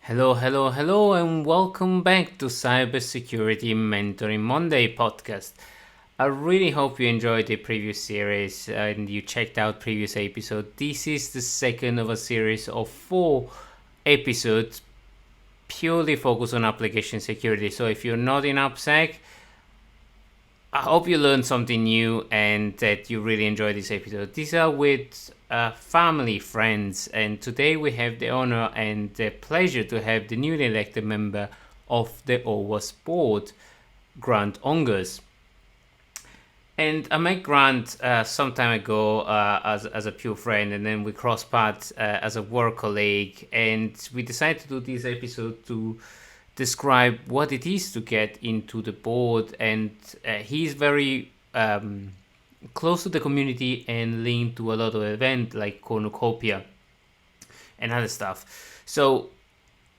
Hello, hello, hello, and welcome back to Cybersecurity Mentoring Monday podcast. I really hope you enjoyed the previous series and you checked out previous episode. This is the second of a series of 4 episodes purely focused on application security. So if you're not in AppSec, I hope you learned something new and that you really enjoyed this episode. These are with family, friends, and today we have the honor and the pleasure to have the newly elected member of the OWASP board, Grant Ongers. And I met Grant some time ago as a pure friend, and then we crossed paths as a work colleague. And we decided to do this episode to describe what it is to get into the board. And he's very close to the community and linked to a lot of events like Cornucopia and other stuff. So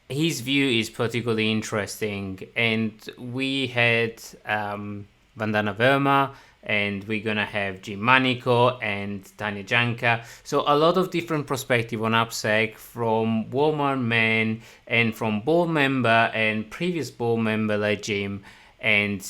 his view is particularly interesting, and we had Vandana Verma, and we're gonna have Jim Manico and Tanya Janka. So a lot of different perspective on AppSec from woman, man, and from board member and previous board member like Jim and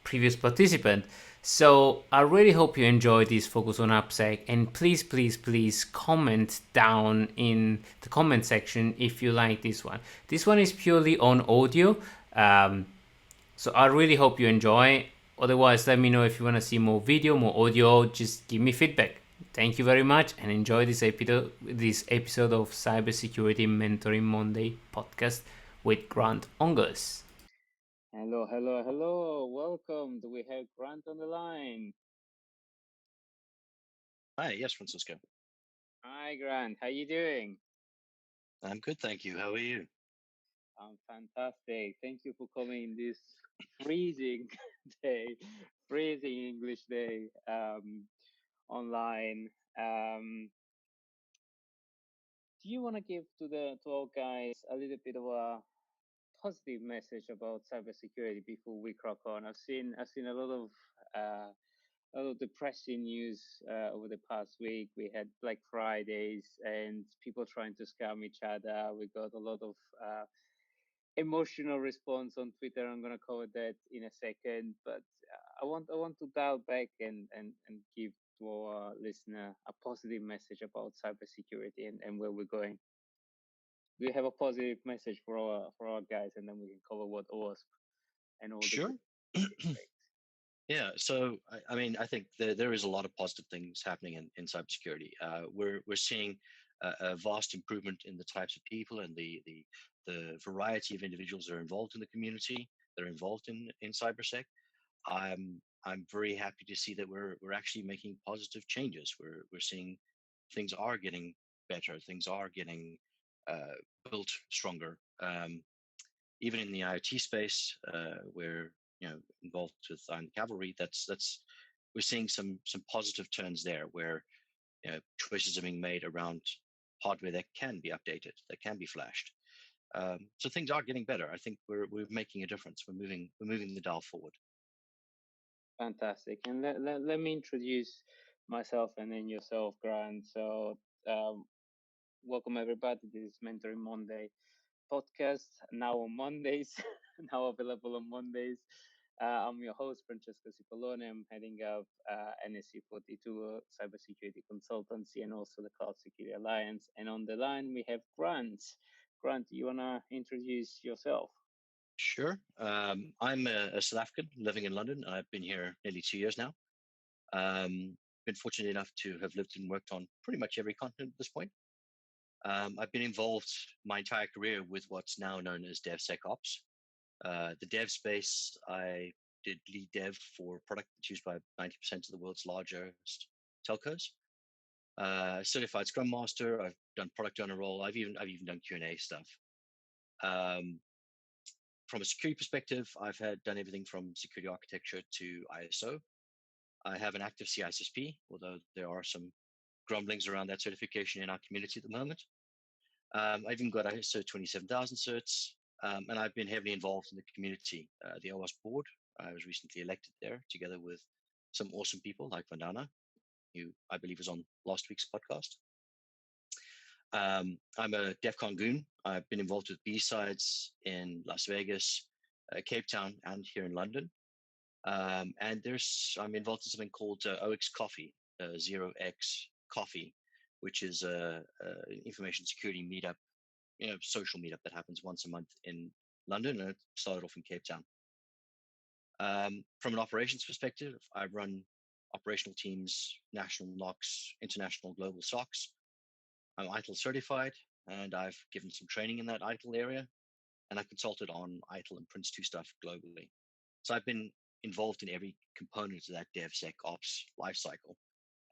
previous participant. So I really hope you enjoy this focus on AppSec, and please, please, please comment down in the comment section if you like this one. This one is purely on audio, so I really hope you enjoy. Otherwise, let me know if you want to see more video, more audio. Just give me feedback. Thank you very much, and enjoy this episode of Cybersecurity Mentoring Monday podcast with Grant Ongers. Hello, hello, hello. Welcome. Do we have Grant on the line? Hi, yes, Francisco. Hi, Grant. How you doing? I'm good, thank you. How are you? I'm fantastic. Thank you for coming this freezing day, freezing English day, online. Do you want to give to our guys a little bit of a positive message about cybersecurity before we crack on? I've seen a lot of depressing news over the past week. We had Black Fridays and people trying to scam each other. We got a lot of emotional response on Twitter. I'm gonna cover that in a second, but I want to dial back and give to our listener a positive message about cybersecurity and where we're going. Do you have a positive message for our guys, and then we can cover what OWASP and all the Sure. good things. Yeah, so I mean, I think there is a lot of positive things happening in cybersecurity. We're seeing a vast improvement in the types of people and the variety of individuals that are involved in the community, that are involved in cybersec. I'm very happy to see that we're actually making positive changes. We're seeing things are getting better, things are getting uh, built stronger. Even in the IoT space, we're involved with Iron Cavalry. That's we're seeing some positive turns there, where choices are being made around hardware that can be updated, that can be flashed. So things are getting better. I think we're making a difference. We're moving the dial forward. Fantastic. And let me introduce myself and then yourself, Grant. So, um, welcome everybody. This is Mentoring Monday podcast, now on Mondays, now available on Mondays. I'm your host, Francesco Cipollone. I'm heading up NSC 42 Cybersecurity Consultancy and also the Cloud Security Alliance. And on the line, we have Grant. Grant, you want to introduce yourself? Sure. I'm a South African living in London. I've been here nearly 2 years now. Been fortunate enough to have lived and worked on pretty much every continent at this point. I've been involved my entire career with what's now known as DevSecOps. The dev space, I did lead dev for a product that's used by 90% of the world's largest telcos. Certified Scrum Master. I've done product owner role. I've even done Q&A stuff. Um, from a security perspective, I've had done everything from security architecture to ISO. I have an active CISSP, although there are some grumblings around that certification in our community at the moment. I've even got ISO 27000 certs, and I've been heavily involved in the community. The OWASP board, I was recently elected there together with some awesome people like Vandana, who I believe was on last week's podcast. I'm a DEFCON goon. I've been involved with B-sides in Las Vegas, Cape Town, and here in London. And I'm involved in something called OX Coffee, 0x Coffee, which is an information security meetup, social meetup that happens once a month in London, and it started off in Cape Town. From an operations perspective, I run operational teams, national NOCs, international global SOCs. I'm ITIL certified, and I've given some training in that ITIL area, and I've consulted on ITIL and Prince2 stuff globally. So I've been involved in every component of that DevSecOps lifecycle,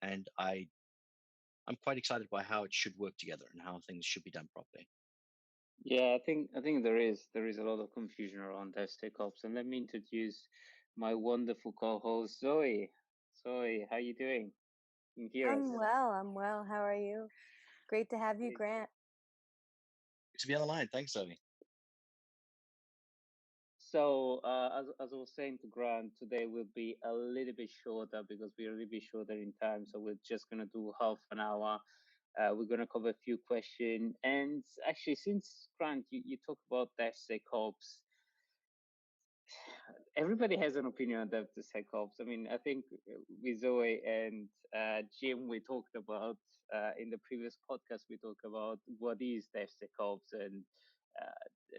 and I'm quite excited by how it should work together and how things should be done properly. Yeah, I think there is a lot of confusion around DevSecOps, and let me introduce my wonderful co-host Zoe. Zoe, how you doing? You can hear us? I'm well. How are you? Great to have you, Grant. Good to be on the line. Thanks, Zoe. So, as I was saying to Grant, today will be a little bit shorter because we're a little bit shorter in time. So we're just gonna do half an hour. We're gonna cover a few questions. And actually, since Grant, you talk about DevSecOps, everybody has an opinion on DevSecOps. I mean, I think with Zoe and Jim, we talked about in the previous podcast, we talked about what is DevSecOps, and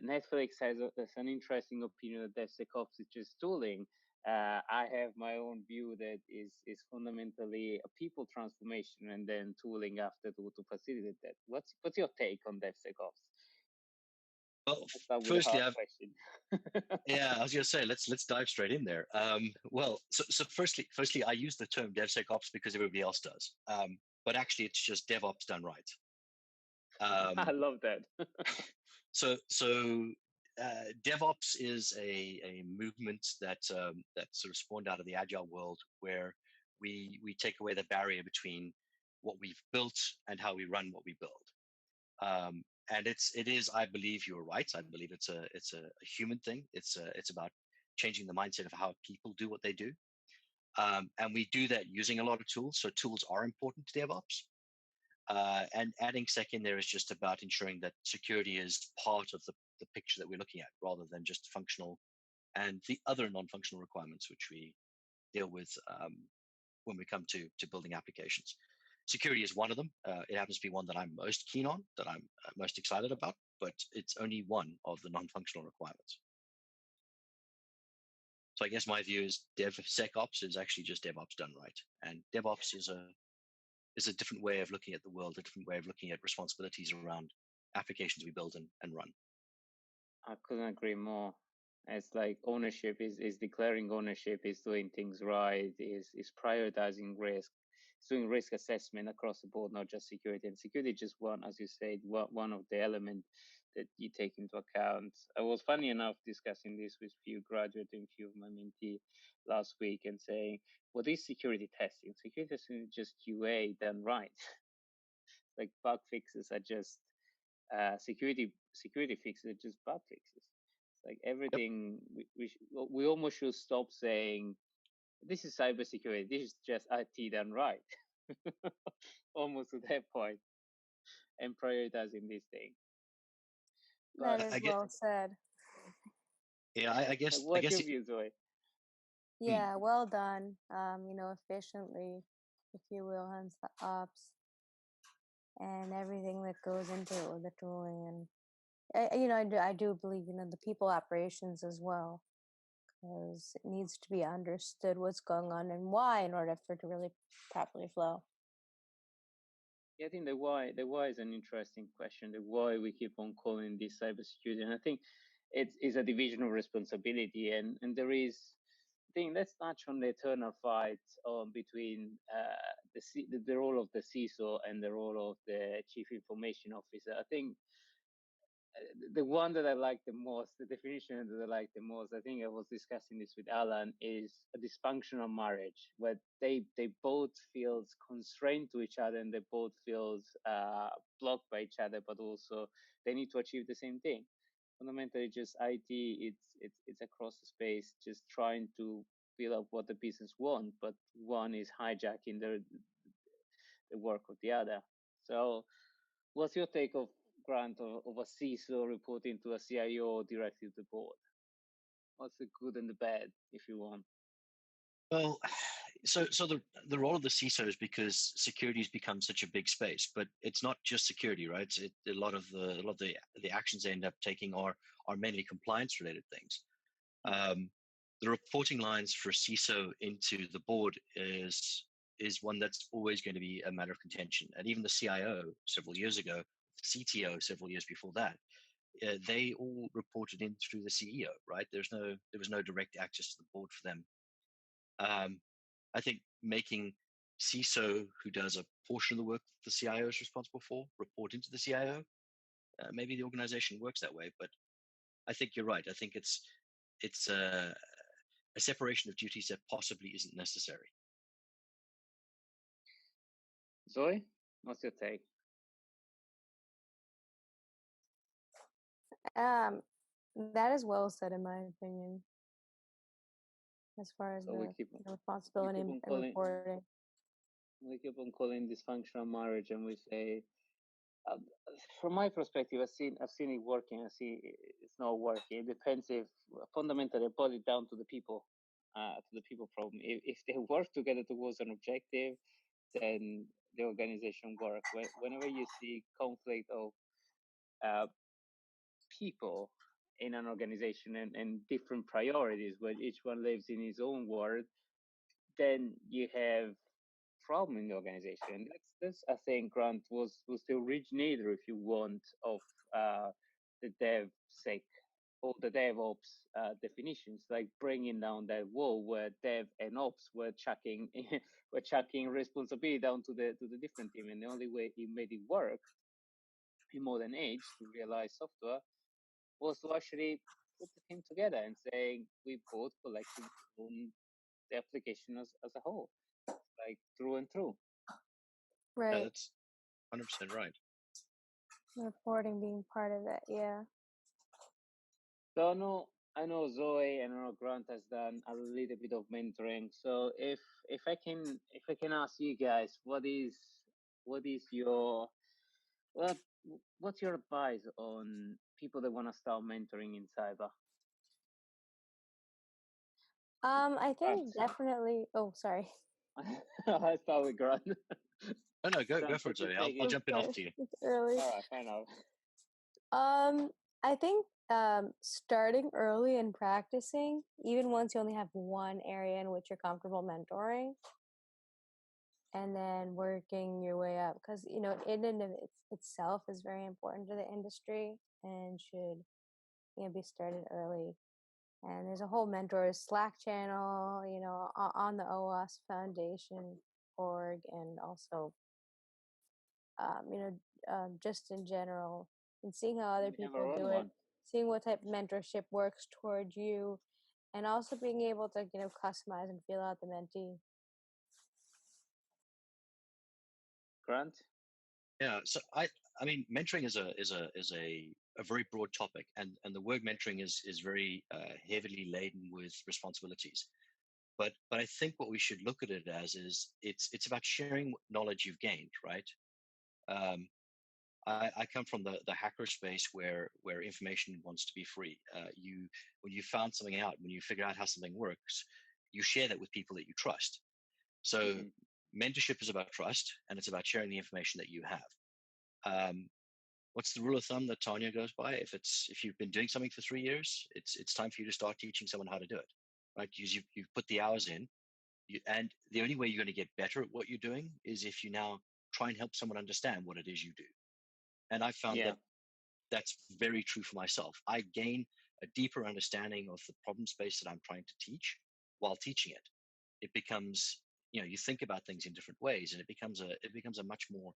Netflix has an interesting opinion that DevSecOps is just tooling. I have my own view that is fundamentally a people transformation and then tooling after to facilitate that. What's your take on DevSecOps? Well, firstly, yeah, I was going to say let's dive straight in there. So firstly, I use the term DevSecOps because everybody else does, but actually, it's just DevOps done right. I love that. so DevOps is a movement that sort of spawned out of the agile world, where we take away the barrier between what we've built and how we run what we build. And it is, I believe you're right. I believe it's a human thing. It's about changing the mindset of how people do what they do. And we do that using a lot of tools. So tools are important to DevOps. And adding sec in there is just about ensuring that security is part of the picture that we're looking at, rather than just functional and the other non-functional requirements which we deal with when we come to building applications. Security is one of them. It happens to be one that I'm most keen on, that I'm most excited about, but it's only one of the non-functional requirements. So I guess my view is DevSecOps is actually just DevOps done right. And DevOps is a different way of looking at the world, a different way of looking at responsibilities around applications we build and run. I couldn't agree more. It's like ownership is declaring ownership, is doing things right, is prioritizing risk, is doing risk assessment across the board, not just security. And security is just one, as you said, one of the elements that you take into account. I was funny enough discussing this with few graduates and few of my mentee last week and saying, what is security testing? Security testing is just QA done right. Like bug fixes are just security fixes are just bug fixes. It's like everything. Yep. We almost should stop saying this is cybersecurity. This is just IT done right. Almost to that point, and prioritizing this thing. That is well said. Yeah, I guess. What's your view, Zoe? Yeah, well done. Efficiently, if you will, hence the ops and everything that goes into it with the tooling, and I do believe the people operations as well, because it needs to be understood what's going on and why in order for it to really properly flow. Yeah, I think the why is an interesting question. The why we keep on calling this cybersecurity, and I think it is a division of responsibility, and there is. I think let's touch on the eternal fight between the role of the CISO and the role of the Chief Information Officer. I think the one that I like the most, the definition that I like the most, I think I was discussing this with Alan, is a dysfunctional marriage, where they both feel constrained to each other and they both feel blocked by each other, but also they need to achieve the same thing. Fundamentally, just IT, it's across the space, just trying to build up what the business wants, but one is hijacking the work of the other. So what's your take of Grant of a CISO reporting to a CIO directly to the board? What's the good and the bad, if you want? Well, so the role of the CISO is because security has become such a big space, but it's not just security, right? A lot of the actions they end up taking are mainly compliance related things. The reporting lines for CISO into the board is one that's always going to be a matter of contention. And even the CIO several years ago, the CTO several years before that, they all reported in through the CEO, right? There was no direct access to the board for them. I think making CISO, who does a portion of the work the CIO is responsible for, report into the CIO, maybe the organization works that way. But I think you're right. I think it's a separation of duties that possibly isn't necessary. Zoe, what's your take? That is well said, in my opinion, as far as So the responsibility and reporting. We keep on calling dysfunctional marriage, and we say, from my perspective, I've seen it working. I see it's not working. It depends if fundamentally I boil it down to the people problem. If they work together towards an objective, then the organization work. Whenever you see conflict of people in an organization and different priorities, where each one lives in his own world, then you have problem in the organization. That's I think Grant was the originator, if you want, of the DevSec or the DevOps definitions, like bringing down that wall where Dev and Ops were chucking responsibility down to the different team, and the only way he made it work in modern age to realize software was to actually put the team together and saying we both collectively own the application as a whole, like through and through. Right. Yeah, that's 100% right. Reporting being part of it, yeah. So I know Zoe and I know Grant has done a little bit of mentoring. So if I can ask you guys, what's your advice on people that want to start mentoring in cyber? I think definitely. Oh, sorry. I start with Grant. Oh no, go for it, Zoe. I'll jump in after you. It's early. All right, fine now. I think starting early and practicing, even once you only have one area in which you're comfortable mentoring, and then working your way up, because in and of itself is very important to the industry and should be started early. And there's a whole mentors Slack channel, on the OWASP Foundation org, and also, just in general, and seeing how other people do it, seeing what type of mentorship works toward you, and also being able to, customize and feel out the mentee. Grant? Yeah, so I mean, mentoring is a very broad topic, and the word mentoring is very heavily laden with responsibilities. But I think what we should look at it as is it's about sharing knowledge you've gained, right? I come from the hacker space where information wants to be free. When you found something out, when you figure out how something works, you share that with people that you trust. So mentorship is about trust, and it's about sharing the information that you have. What's the rule of thumb that Tanya goes by? If you've been doing something for 3 years, it's time for you to start teaching someone how to do it, right? Because you've put the hours in, and the only way you're going to get better at what you're doing is if you now try and help someone understand what it is you do. And I found that that's very true for myself. I gain a deeper understanding of the problem space that I'm trying to teach while teaching it. It becomes, you think about things in different ways, and it becomes a much more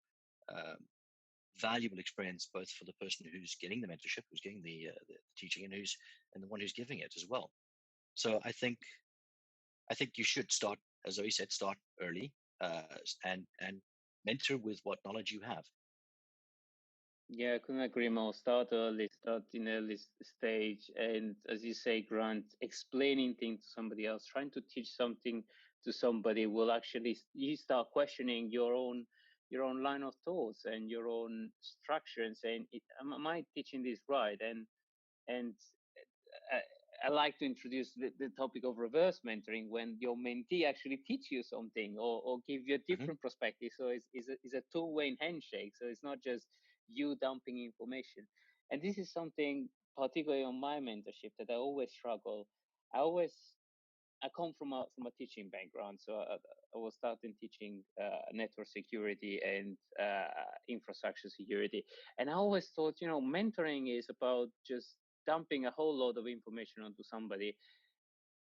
valuable experience, both for the person who's getting the mentorship, who's getting the teaching, and the one who's giving it as well. So I think you should start, as Zoe said, start early, and mentor with what knowledge you have. Yeah, I couldn't agree more. Start early, start in early stage, and as you say, Grant, explaining things to somebody else, trying to teach something to somebody will actually, you start questioning your own your own line of thoughts and your own structure, and saying, am I teaching this right? And I like to introduce the topic of reverse mentoring, when your mentee actually teach you something, or give you a different perspective. So it's a two-way handshake. So it's not just you dumping information. And this is something, particularly on my mentorship, that I always struggle. I come from a teaching background, so I was starting teaching network security and infrastructure security, and I always thought, mentoring is about just dumping a whole lot of information onto somebody.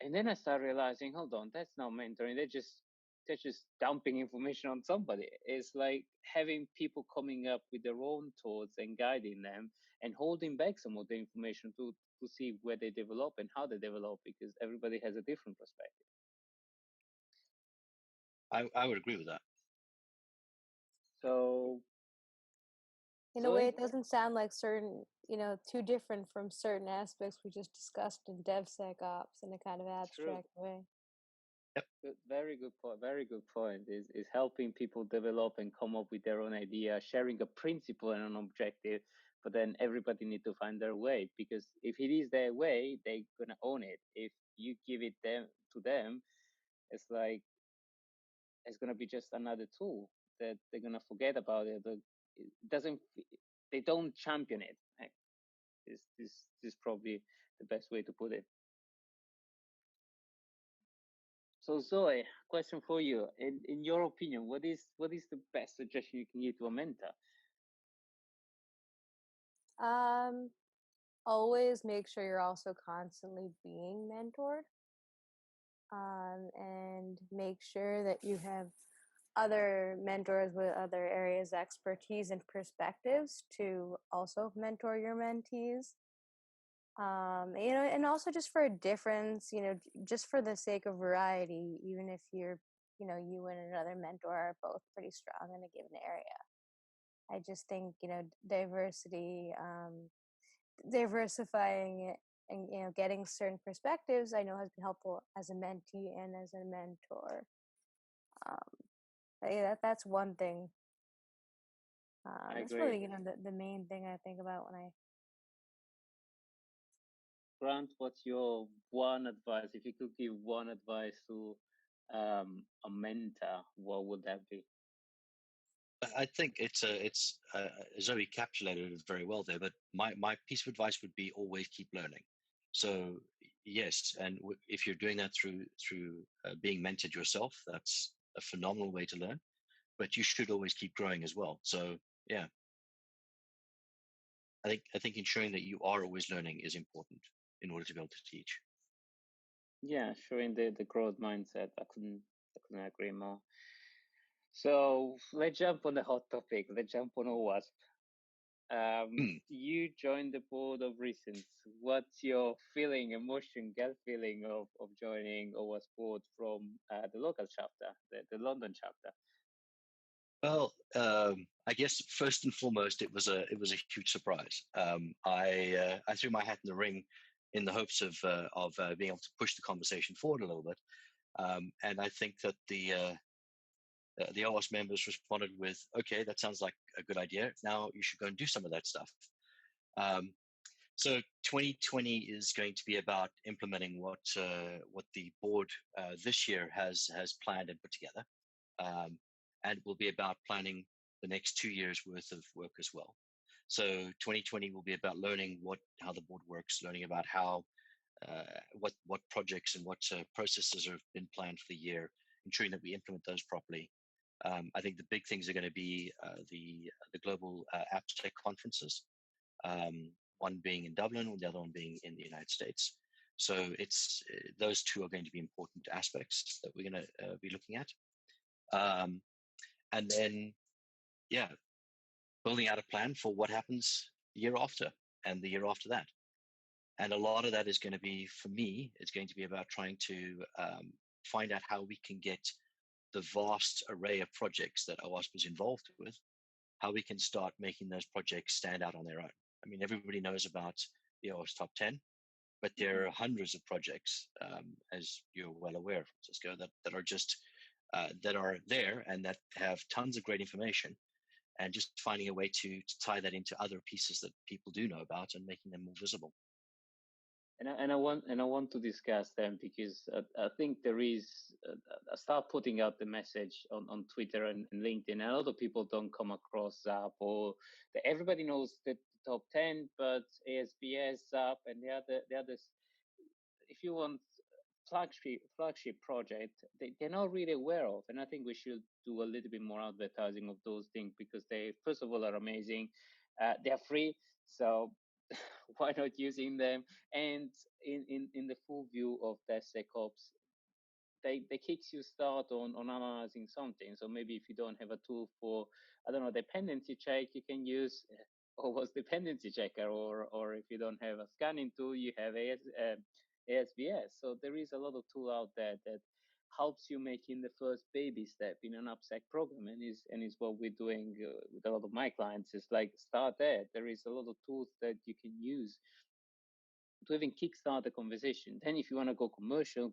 And then I started realizing, hold on, that's not mentoring. They're just dumping information on somebody. It's like having people coming up with their own thoughts and guiding them, and holding back some of the information to see where they develop and how they develop, because everybody has a different perspective. I would agree with that. So in a way, it doesn't sound like certain, too different from certain aspects we just discussed in DevSecOps in a kind of abstract way. Yep. Very good point. Very good point. Is helping people develop and come up with their own idea, sharing a principle and an objective, but then everybody need to find their way, because if it is their way, they're gonna own it. If you give it to them, it's like it's gonna be just another tool that they're gonna forget about it. They don't champion it. This is probably the best way to put it. So Zoe, question for you. In your opinion, what is the best suggestion you can give to a mentor? Always make sure you're also constantly being mentored. And make sure that you have other mentors with other areas of expertise and perspectives to also mentor your mentees. And also just for a difference, just for the sake of variety, even if you and another mentor are both pretty strong in a given area. I just think, diversity, diversifying it, and getting certain perspectives, I know has been helpful as a mentee and as a mentor. Yeah, that's one thing. That's really, the main thing I think about when I. Grant, what's your one advice? If you could give one advice to a mentor, what would that be? I think Zoe encapsulated it very well there. But my piece of advice would be always keep learning. So yes, and if you're doing that through being mentored yourself, that's a phenomenal way to learn. But you should always keep growing as well. So yeah, I think ensuring that you are always learning is important in order to be able to teach. Yeah, showing the growth mindset. I couldn't agree more. So let's jump on the hot topic. Let's jump on OWASP. You joined the board of recent. What's your emotion, gut feeling of joining OWASP board from the local chapter, the London chapter? Well, I guess first and foremost, it was a huge surprise. I threw my hat in the ring in the hopes of being able to push the conversation forward a little bit, and I think that the OWASP members responded with, "Okay, that sounds like a good idea. Now you should go and do some of that stuff." So 2020 is going to be about implementing what the board this year has planned and put together. And will be about planning the next 2 years worth of work as well. So 2020 will be about learning how the board works, learning about how what projects and what processes have been planned for the year, ensuring that we implement those properly. I think the big things are going to be the global AppSec conferences, one being in Dublin, and the other one being in the United States. So it's those two are going to be important aspects that we're going to be looking at. And then, building out a plan for what happens the year after and the year after that. And a lot of that is going to be, for me, it's going to be about trying to find out how we can get the vast array of projects that OWASP is involved with, how we can start making those projects stand out on their own. I mean, everybody knows about the OWASP Top 10, but there are hundreds of projects, as you're well aware, Francisco, that are just that are there and that have tons of great information, and just finding a way to tie that into other pieces that people do know about and making them more visible. And I want to discuss them because I think there is. I start putting out the message on Twitter and LinkedIn, and a lot of people don't come across ZAP, or everybody knows the top 10, but ASBS, ZAP, and the others. If you want flagship project, they're not really aware of, and I think we should do a little bit more advertising of those things because they, first of all, are amazing. They're free, so why not using them? And in the full view of DevSecOps, they kicks you start on analyzing something. So maybe if you don't have a tool for, I don't know, dependency check, you can use OWASP dependency checker, or if you don't have a scanning tool, you have ASBS. So there is a lot of tool out there that helps you making the first baby step in an AppSec program, and is what we're doing with a lot of my clients. Is like start there. There is a lot of tools that you can use to even kickstart the conversation. Then if you want to go commercial,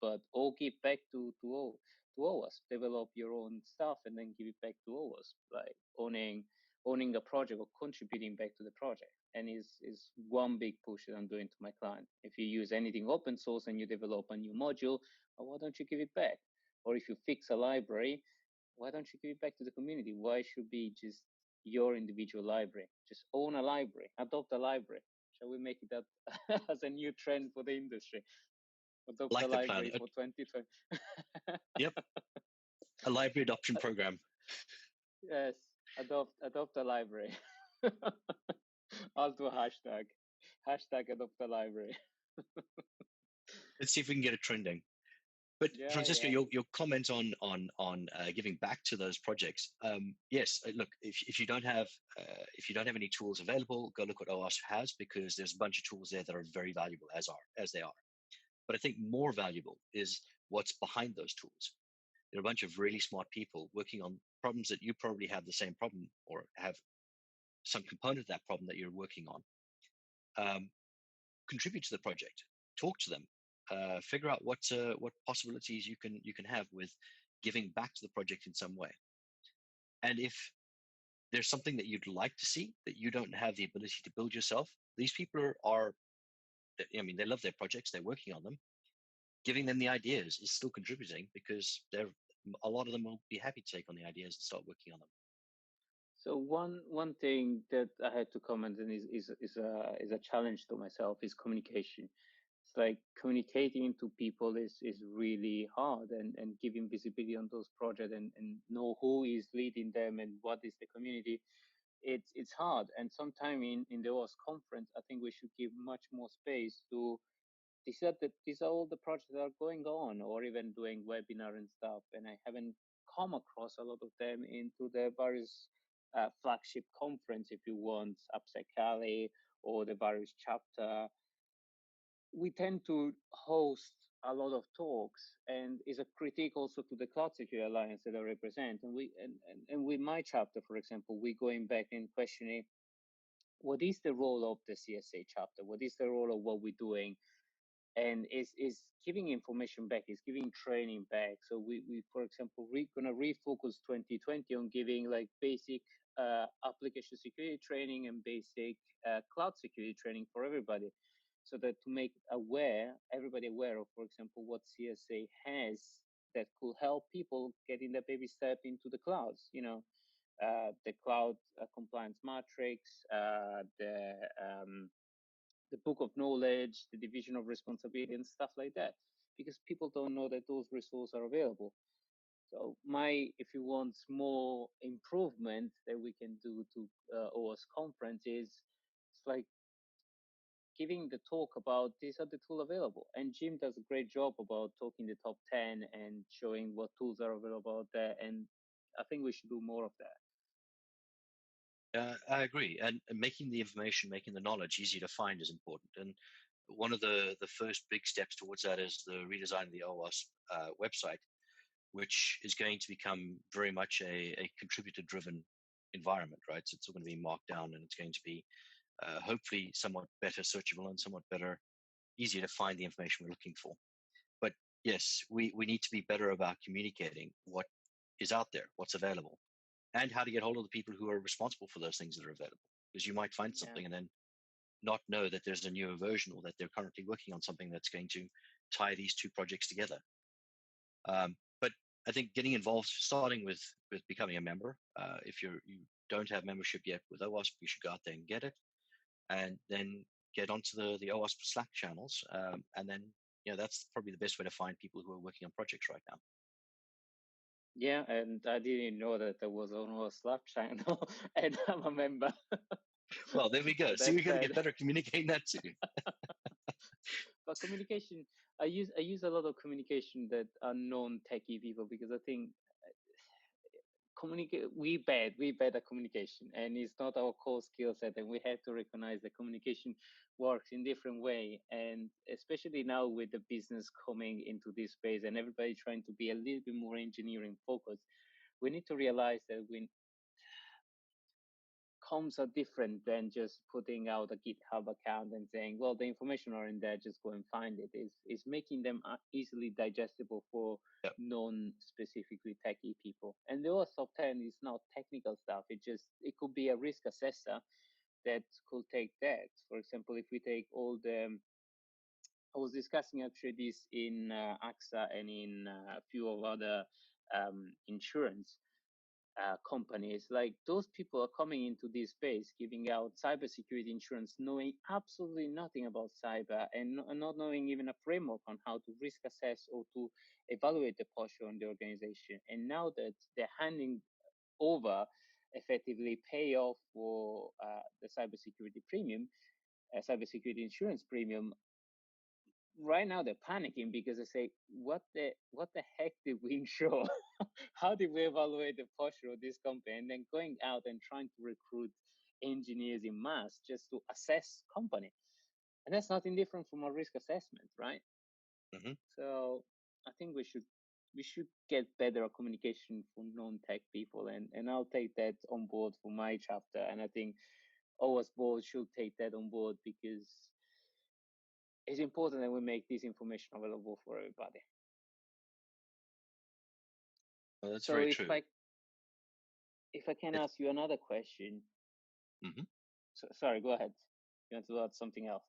but all give back to OWASP, develop your own stuff and then give it back to OWASP, like owning a project or contributing back to the project. And is one big push that I'm doing to my client. If you use anything open source and you develop a new module, well, why don't you give it back? Or if you fix a library, why don't you give it back to the community? Why should be just your individual library? Just own a library, adopt a library. Shall we make it that as a new trend for the industry? Adopt Like a the plan. library for 2020. Yep. A library adoption program. Yes, adopt a library. I'll do a hashtag adopt a library. Let's see if we can get it trending. But Yeah, Francisco, yeah. your comment on giving back to those projects. Yes, look, if you don't have any tools available, go look what OWASP has, because there's a bunch of tools there that are very valuable as they are. But I think more valuable is what's behind those tools. There are a bunch of really smart people working on problems that you probably have the same problem or have some component of that problem that you're working on. Contribute to the project, talk to them, figure out what possibilities you can have with giving back to the project in some way. And if there's something that you'd like to see that you don't have the ability to build yourself, these people are, I mean, they love their projects, they're working on them. Giving them the ideas is still contributing, because a lot of them will be happy to take on the ideas and start working on them. So one thing that I had to comment and is a challenge to myself is communication. It's like communicating to people is really hard, and giving visibility on those projects and know who is leading them and what is the community. It's hard, and sometime in the OWASP conference, I think we should give much more space to these are all the projects that are going on, or even doing webinar and stuff. And I haven't come across a lot of them into the various flagship conference, if you want, AppSec Cali or the various chapter. We tend to host a lot of talks, and is a critique also to the Cloud Security Alliance that I represent. And and with my chapter, for example, we're going back and questioning what is the role of the CSA chapter, what is the role of what we're doing, and is giving information back, is giving training back. So we for example, we're gonna refocus 2020 on giving like basic application security training and basic cloud security training for everybody, so that to make everybody aware of, for example, what CSA has that could help people getting the baby step into the clouds. The cloud compliance matrix, the book of knowledge, the division of responsibility, and stuff like that, because people don't know that those resources are available. So if you want small improvement that we can do to OWASP conferences, it's like giving the talk about these are the tools available. And Jim does a great job about talking the top 10 and showing what tools are available out there. And I think we should do more of that. I agree, and making the information, making the knowledge easy to find is important. And one of the first big steps towards that is the redesign of the OWASP website, which is going to become very much a contributor-driven environment, right? So it's all going to be marked down, and it's going to be hopefully somewhat better searchable and somewhat better, easier to find the information we're looking for. But yes, we need to be better about communicating what is out there, what's available, and how to get hold of the people who are responsible for those things that are available. Because you might find something and then not know that there's a newer version, or that they're currently working on something that's going to tie these two projects together. But I think getting involved, starting with becoming a member. If you don't have membership yet with OWASP, you should go out there and get it, and then get onto the OWASP Slack channels, and then that's probably the best way to find people who are working on projects right now. Yeah, and I didn't know that there was a Slack channel, and I'm a member. Well, there we go. See, we're going to get better communicating that too. But communication, I use a lot of communication that are non-techie people, because I think we bad at communication, and it's not our core skill set, and we have to recognize that communication works in different way. And especially now with the business coming into this space and everybody trying to be a little bit more engineering focused, we need to realize that comms are different than just putting out a GitHub account and saying, well, the information are in there, just go and find it. Is making them easily digestible for non-specifically techie people. And the OWASP Top 10 is not technical stuff. It could be a risk assessor that could take that. For example, if we take all the, I was discussing actually this in AXA and in a few of other insurance companies. Like, those people are coming into this space, giving out cybersecurity insurance, knowing absolutely nothing about cyber, and not knowing even a framework on how to risk assess or to evaluate the posture on the organization. And now that they're handing over effectively pay off for the cybersecurity premium, cybersecurity insurance premium, right now they're panicking because they say, what the heck did we insure? How did we evaluate the posture of this company? And then going out and trying to recruit engineers in mass just to assess company. And that's nothing different from a risk assessment, right? Mm-hmm. So I think we should get better at communication for non-tech people, and I'll take that on board for my chapter. And I think OWASP board should take that on board, because it's important that we make this information available for everybody. Well, that's very true. If I can ask you another question. Mm-hmm. Sorry, go ahead. You want to add something else?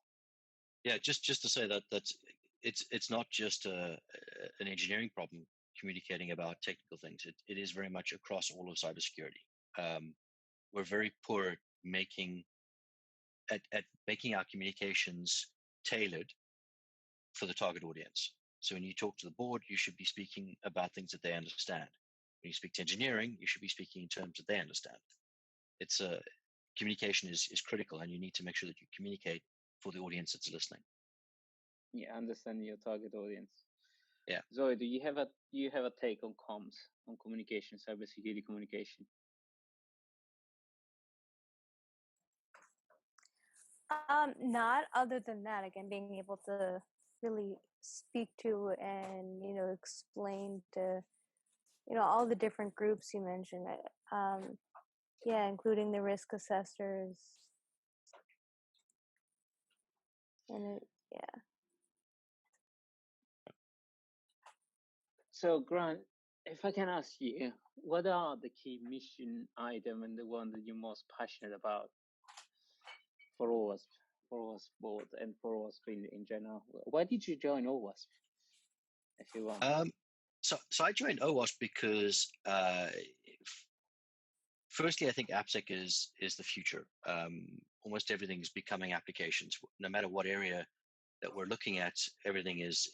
Yeah, just to say that it's not just an engineering problem communicating about technical things. It is very much across all of cybersecurity. We're very poor at making our communications tailored for the target audience. So when you talk to the board, you should be speaking about things that they understand. When you speak to engineering, you should be speaking in terms that they understand. Communication is critical, and you need to make sure that you communicate for the audience that's listening. Yeah, understanding your target audience. Yeah. Zoe, do you have a take on comms, on communication, cybersecurity communication? Not other than that, again, being able to really speak to and explain to all the different groups you mentioned. Yeah, including the risk assessors. And yeah. So Grant, if I can ask you, what are the key mission item and the one that you're most passionate about for OWASP board and for OWASP in general? Why did you join OWASP, if you want? So I joined OWASP because firstly, I think AppSec is the future. Almost everything is becoming applications. No matter what area that we're looking at, everything is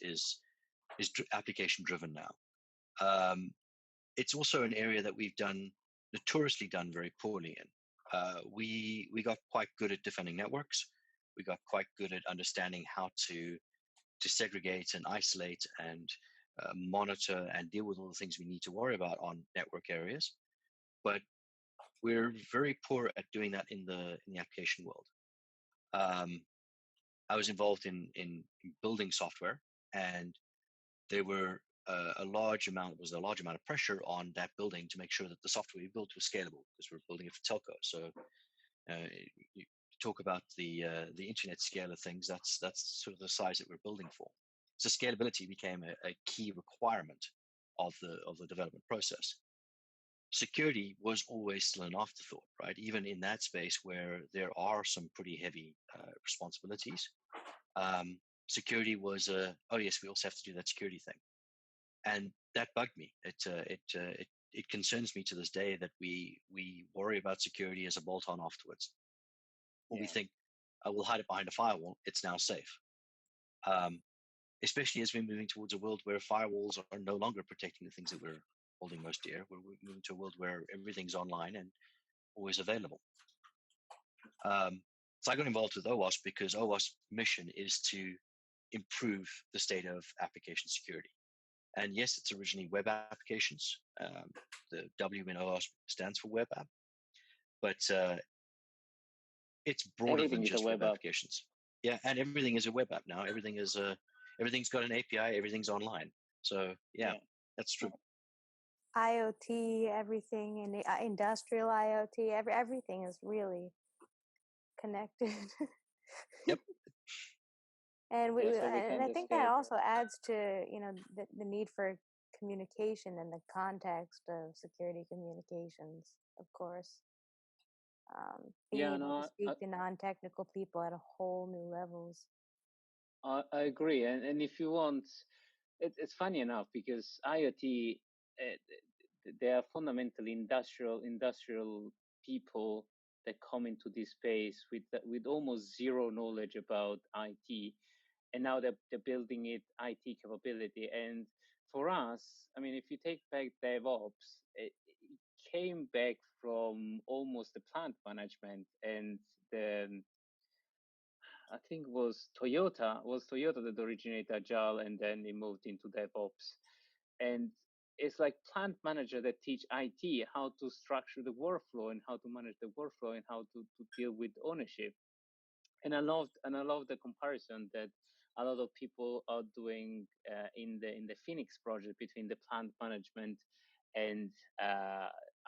application driven now. It's also an area that we've notoriously done very poorly in. We got quite good at defending networks. We got quite good at understanding how to segregate and isolate and monitor and deal with all the things we need to worry about on network areas. But we're very poor at doing that in the application world. I was involved in building software, and there were a large amount of pressure on that building to make sure that the software we built was scalable, because we're building it for telco. So you talk about the internet scale of things. That's sort of the size that we're building for. So scalability became a key requirement of the development process. Security was always still an afterthought, right? Even in that space where there are some pretty heavy responsibilities, security was oh yes, we also have to do that security thing, and that bugged me. It concerns me to this day that we worry about security as a bolt-on afterwards, or we think, we'll hide it behind a firewall. It's now safe. Especially as we're moving towards a world where firewalls are no longer protecting the things that we're holding most dear. We're moving to a world where everything's online and always available. So I got involved with OWASP because OWASP's mission is to improve the state of application security. And yes, it's originally web applications. The W in OWASP stands for web app, but it's broader than just web applications. Yeah, and everything is a web app now. Everything's got an API. Everything's online. So yeah. That's true. IoT, everything, and industrial IoT, everything is really connected. Yep. And and I think that also adds to the need for communication in the context of security communications, of course. Being able to speak to non-technical people at a whole new levels. I agree, and if you want, it's funny enough because IoT, they are fundamentally industrial people that come into this space with almost zero knowledge about IT, and now they're building IT capability. And for us, I mean, if you take back DevOps, it came back from almost the plant management, and I think was Toyota that originated Agile, and then it moved into DevOps. And it's like plant manager that teach IT how to structure the workflow and how to manage the workflow and how to deal with ownership. And I love the comparison that a lot of people are doing in the Phoenix project between the plant management and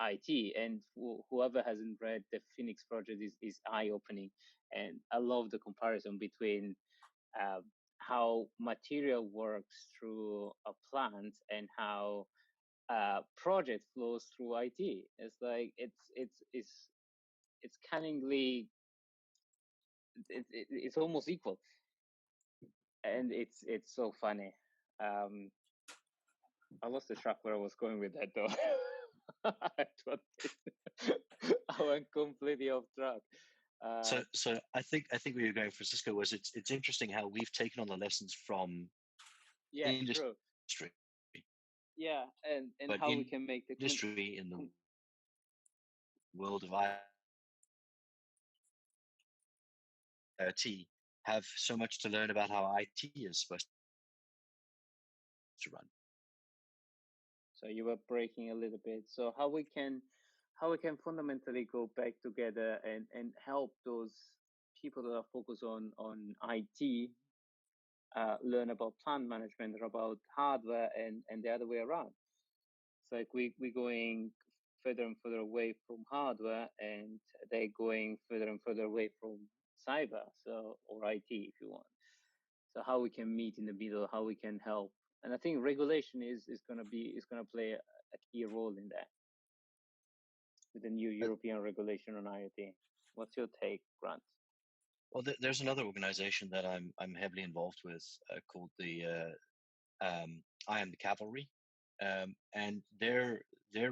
IT. And whoever hasn't read the Phoenix project is eye-opening. And I love the comparison between how material works through a plant and how project flows through IT. It's like it's cunningly it's almost equal, and it's so funny. I lost the track where I was going with that though. I went completely off track. So I think where you're going, Francisco, was it's interesting how we've taken on the lessons from industry. True. Yeah, and but how we can make the industry in the world of IoT have so much to learn about how IT is supposed to run. So you were breaking a little bit. So how we can fundamentally go back together and help those people that are focused on IT learn about plant management or about hardware and the other way around. It's like we're going further and further away from hardware, and they're going further and further away from cyber, or IT if you want. So how we can meet in the middle, how we can help. And I think regulation is going to play a key role in that with the new European regulation on IoT. What's your take, Grant? Well, there's another organization that I'm heavily involved with called the I Am the Cavalry, and their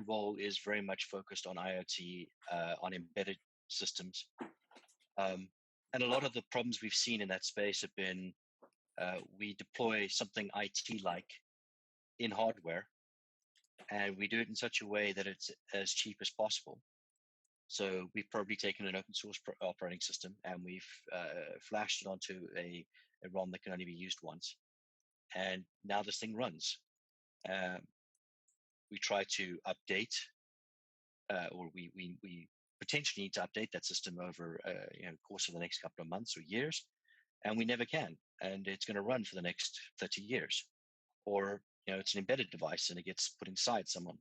role is very much focused on IoT, on embedded systems, and a lot of the problems we've seen in that space have been we deploy something IT-like in hardware, and we do it in such a way that it's as cheap as possible. So we've probably taken an open source operating system and we've flashed it onto a ROM that can only be used once. And now this thing runs. We try to update, or we potentially need to update that system over the course of the next couple of months or years, and we never can. And it's going to run for the next 30 years. Or it's an embedded device and it gets put inside someone.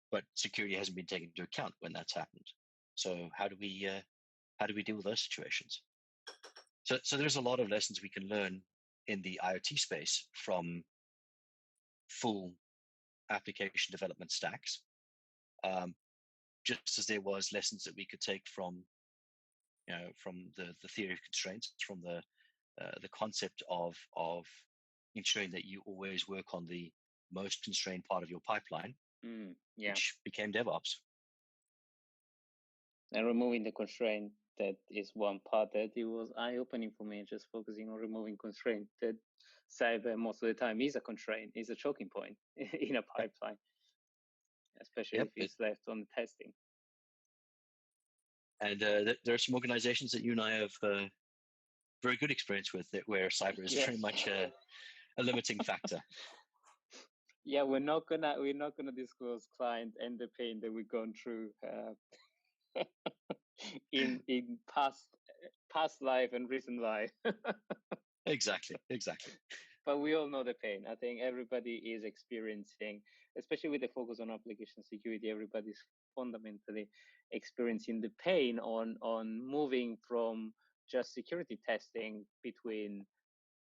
But security hasn't been taken into account when that's happened. So how do we deal with those situations? So there's a lot of lessons we can learn in the IoT space from full application development stacks, just as there was lessons that we could take from, from the theory of constraints, from the concept of ensuring that you always work on the most constrained part of your pipeline, which became DevOps. And removing the constraint, that is one part that it was eye-opening for me, just focusing on removing constraint. That cyber most of the time is a constraint, is a choking point in a pipeline, especially if it's left on the testing. And there are some organizations that you and I have very good experience with, where cyber is very much a limiting factor. Yeah, we're not gonna disclose client and the pain that we've gone through in past life and recent life. Exactly. But we all know the pain. I think everybody is experiencing, especially with the focus on application security, everybody's fundamentally experiencing the pain on moving from just security testing between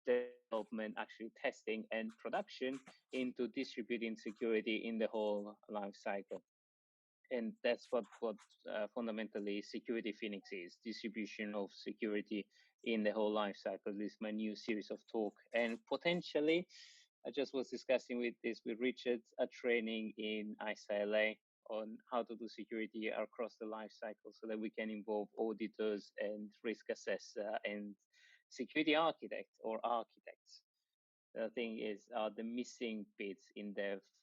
development, actually testing, and production into distributing security in the whole life cycle. And that's what fundamentally Security Phoenix is: distribution of security in the whole life cycle. This is my new series of talk, and potentially, I just was discussing with Richard a training in ITIL on how to do security across the life cycle, so that we can involve auditors and risk assessor and security architect or architects. The thing is, the missing bits in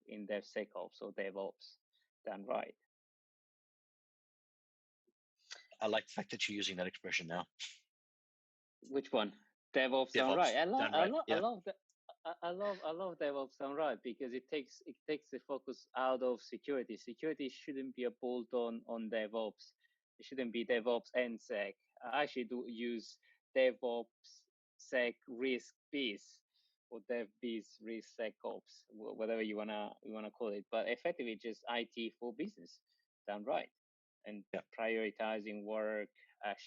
DevSecOps or DevOps done right. I like the fact that you're using that expression now. Which one? DevOps done right. I love DevOps done right, because it takes the focus out of security. Security shouldn't be a bolt-on on DevOps. It shouldn't be DevOps and Sec. I actually do use DevOps Sec risk biz, or DevBiz risk SecOps, whatever you wanna call it. But effectively, just IT for business done right, and prioritizing work,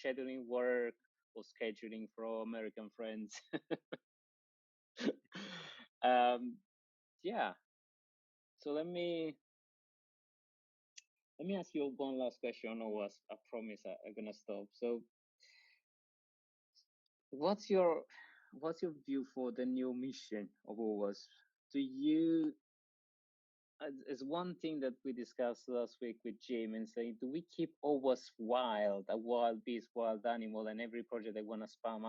scheduling work, or scheduling for our American friends. So let me ask you one last question on OWASP. I promise I'm gonna stop. So what's your view for the new mission of OWASP? Do you, as one thing that we discussed last week with Jim, and saying, do we keep OWASP wild, a wild beast, wild animal, and every project they want to span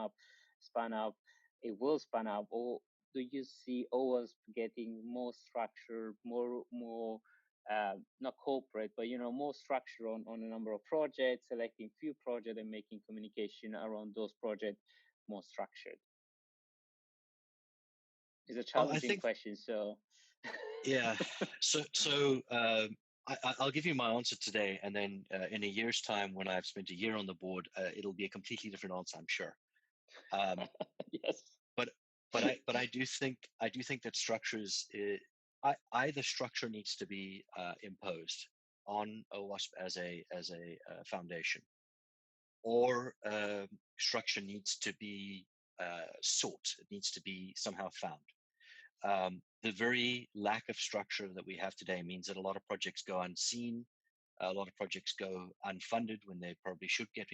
up, it will span up? Or do you see OWASP getting more structure, more not corporate, but more structure on a number of projects, selecting few projects and making communication around those projects more structured? It's a challenging question, so. Yeah. So I'll give you my answer today, and then in a year's time, when I've spent a year on the board, it'll be a completely different answer, I'm sure. Yes. But I do think that structures, either structure needs to be imposed on OWASP as a foundation, or structure needs to be sought. It needs to be somehow found. The very lack of structure that we have today means that a lot of projects go unseen. A lot of projects go unfunded when they probably should be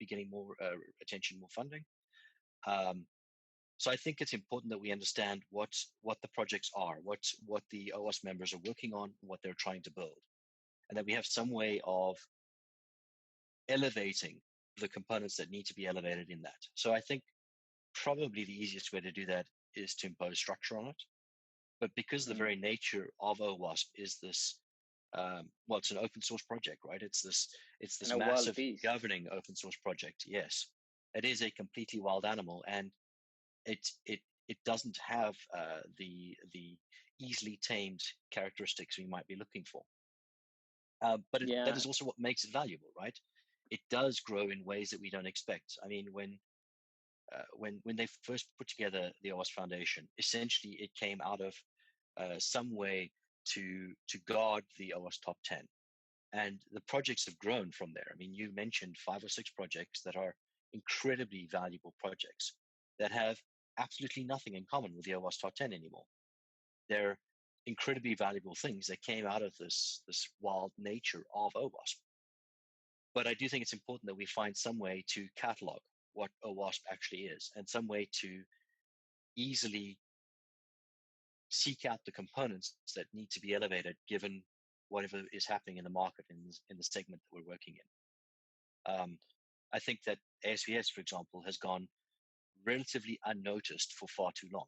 getting more attention, more funding. So I think it's important that we understand what the projects are, what the OWASP members are working on, what they're trying to build, and that we have some way of elevating the components that need to be elevated in that. So I think probably the easiest way to do that is to impose structure on it. But because the very nature of OWASP is this, it's an open source project, right? It's this massive governing open source project. Yes, it is a completely wild animal, and it doesn't have the easily tamed characteristics we might be looking for. But that is also what makes it valuable, right? It does grow in ways that we don't expect. I mean, when they first put together the OWASP Foundation, essentially it came out of some way to guard the OWASP top 10. And the projects have grown from there. I mean, you mentioned 5 or 6 projects that are incredibly valuable projects that have absolutely nothing in common with the OWASP Top 10 anymore. They're incredibly valuable things that came out of this wild nature of OWASP. But I do think it's important that we find some way to catalog what OWASP actually is, and some way to easily seek out the components that need to be elevated given whatever is happening in the market in the segment that we're working in. I think that ASVS, for example, has gone relatively unnoticed for far too long,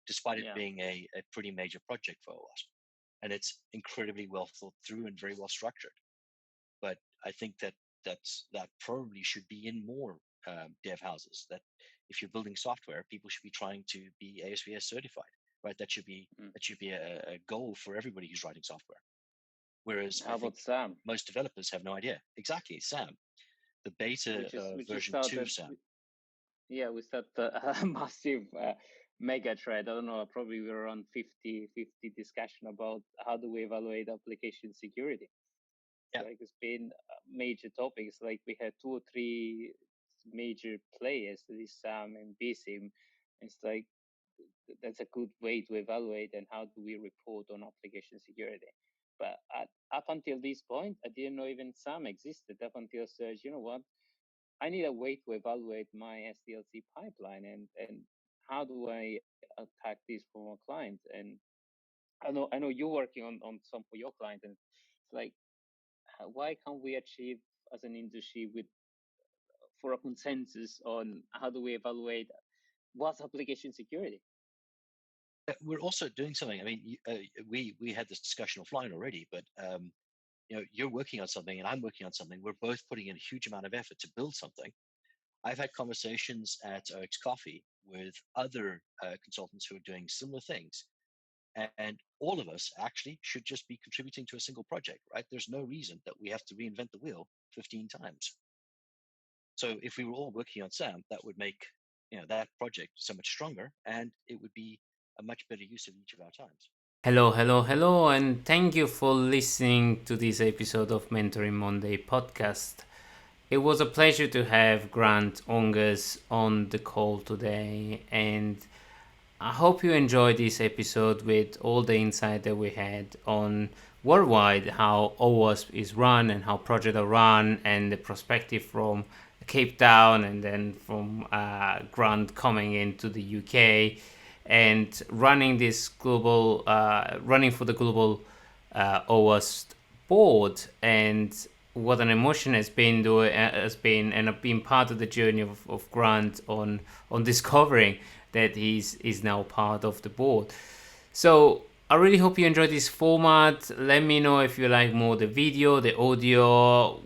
despite it being a pretty major project for OWASP. And it's incredibly well thought through and very well structured. But I think that probably should be in more dev houses, that if you're building software, people should be trying to be ASVS certified, right? That should be a goal for everybody who's writing software. Whereas how about SAM? Most developers have no idea. Exactly, SAM, the beta version 2 of SAM. Yeah, we started a massive mega thread. I don't know, probably we were on 50 discussion about how do we evaluate application security. Yeah. Like it's been major topics. Like we had 2 or 3 major players, this SAM and BSIM. It's like that's a good way to evaluate and how do we report on application security. But up until this point, I didn't know even SAM existed. Up until search, you know what? I need a way to evaluate my SDLC pipeline and how do I attack this for my clients? And I know you're working on some for your clients, and it's like, why can't we achieve as an industry for a consensus on how do we evaluate what's application security? We're also doing something. I mean, we had this discussion offline already, but you know, you're working on something and I'm working on something. We're both putting in a huge amount of effort to build something. I've had conversations at OX Coffee with other consultants who are doing similar things. And all of us actually should just be contributing to a single project, right? There's no reason that we have to reinvent the wheel 15 times. So if we were all working on SAM, that would make, you know, that project so much stronger, and it would be a much better use of each of our times. Hello, and thank you for listening to this episode of Mentoring Monday podcast. It was a pleasure to have Grant Ongers on the call today, and I hope you enjoyed this episode with all the insight that we had on worldwide how OWASP is run and how projects are run, and the perspective from Cape Town and then from Grant coming into the UK and running this global, running for the global OWASP board, and what an emotion has been and I've been part of the journey of Grant on discovering that he's now part of the board. So I really hope you enjoyed this format. Let me know if you like more the video, the audio,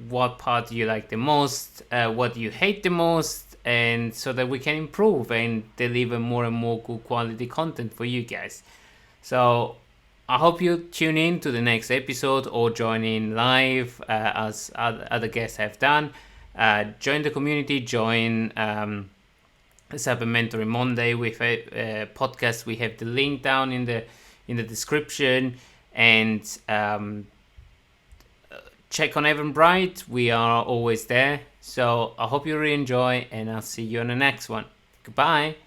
what part do you like the most, what do you hate the most, and so that we can improve and deliver more and more good quality content for you guys. So I hope you tune in to the next episode or join in live as other guests have done. Join the community, join Cyber Mentoring Monday with a podcast. We have the link down in the description, and check on Eventbrite. We are always there. So I hope you really enjoy, and I'll see you on the next one. Goodbye.